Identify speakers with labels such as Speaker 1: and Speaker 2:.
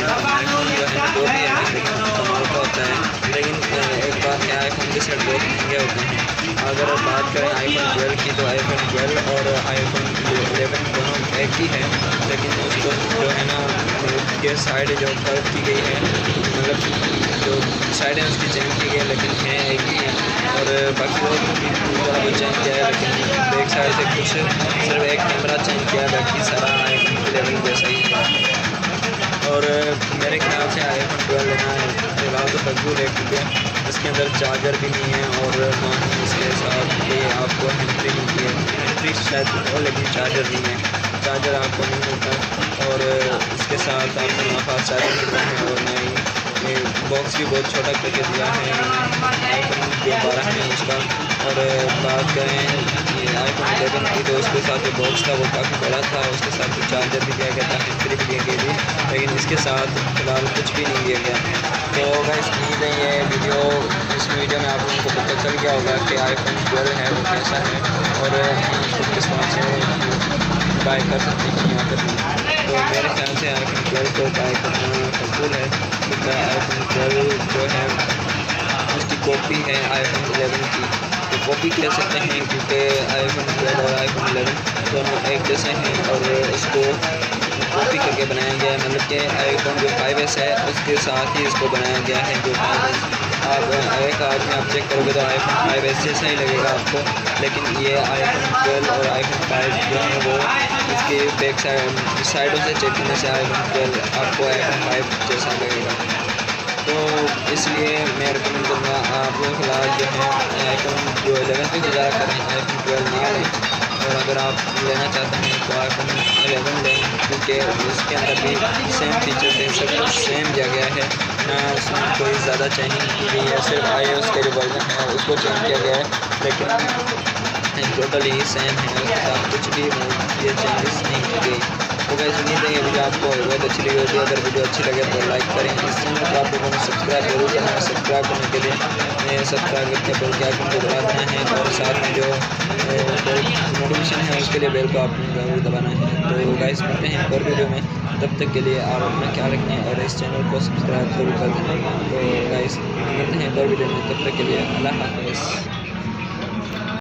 Speaker 1: IPhone जो है ना दो भी है लेकिन कमाल का होता है। लेकिन एक बात है, आईफोन के सेट बहुत महंगे होते हैं। अगर बात करें आईफोन 12 की, तो आईफोन 12 और आईफोन 11 दोनों एक ही है, लेकिन उसको जो है ना के साइड जो कर्व की गई है, मतलब जो साइड है उसकी चेंज की गई है, लेकिन है एक ही है। और बाकी और भी थोड़ा बहुत चेंज किया है, लेकिन बैक साइड से कुछ सिर्फ एक कैमरा चेंज किया है, बाकी सारा आईफोन 11 जैसा ही है। और मेरे ख्याल से आईफोन 12 लेना है फिलहाल तो फजूल है, क्योंकि इसके अंदर चार्जर भी नहीं है और ना ही इसके साथ ये आपको हैंड-फ्री मिलती है। हैंड-फ्री शायद हो लेकिन चार्जर नहीं है, चार्जर आपको नहीं मिलता। और इसके साथ आपको ना फास्ट चार्जर मिलता है और ना ही बॉक्स भी बहुत छोटा करके दिया है आईफोन जो 12 है उसका। और बात करें ये आईफोन 11 की, तो उसके साथ जो बॉक्स था वो काफ़ी बड़ा था, उसके साथ जो चार्जर भी दिया गया था, हैंड-फ्री भी दिया गया थी, लेकिन इसके साथ फिलहाल कुछ भी नहीं दिया गया। तो गाइस उम्मीद है ये वीडियो, इस वीडियो में आप लोगों को पता चल गया होगा कि आईफोन 12 है वो कैसा है और हम उसको किस तरह से बाय कर सकते हैं यहाँ पर। तो मेरे ख्याल से आईफोन 12 को बाय करना फजूल है, क्योंकि आईफोन 12 जो है उसकी कॉपी है आईफोन 11 की। तो कॉपी कह सकते हैं क्योंकि आईफोन 12 और आईफोन 11 दोनों एक जैसे हैं और इसको कॉपी करके बनाया गया है, मतलब कि आईफोन जो 5S है उसके साथ ही इसको बनाया गया है। जो 5S आप एक हाथ में आप चेक करोगे तो आईफोन 5S जैसा ही लगेगा आपको, लेकिन ये आईफोन 12 और आईफोन 5 जो है वो इसके बैक साइडों से चेक करने से आईफोन 12 आपको आईफोन 5 जैसा लगेगा। तो इसलिए मैं रिकमेंड करूँगा आप लोग फिलहाल जो है आईफोन जो 11 पे गुजारा करें, आईफोन 12 नहीं लें। और अगर आप लेना चाहते हैं तो आईफोन 11 लें, क्योंकि उसके अंदर भी सेम फीचर्स हैं, सब कुछ सेम दिया गया है, ना उसमें कोई ज़्यादा चेंजिंग की गई है। सिर्फ iOS का जो वर्जन है उसको चेंज किया गया है, लेकिन टोटली सेम है, उसके साथ कुछ भी ये चेंजेस नहीं की गई। तो गाइस उम्मीद है ये वीडियो आपको बहुत अच्छी लगी होगी। अगर वीडियो अच्छी लगे तो लाइक करें। इस चैनल को आप लोगों ने सब्सक्राइब जरूर करना है। सब्सक्राइब करने के लिए सब्सक्राइब करके बेल के आइकन को दबा देना है और साथ में जो नोटिफिकेशन है उसके लिए बेल को आपने ज़रूर दबाना है। तो गाइस मिलते हैं और वीडियो में, तब तक के लिए आप अपना ख्याल रखें और इस चैनल को सब्सक्राइब जरूर कर दें। तो गाइस मिलते हैं और वीडियो में, तब तक के लिए अल्लाह हाफ़िज़।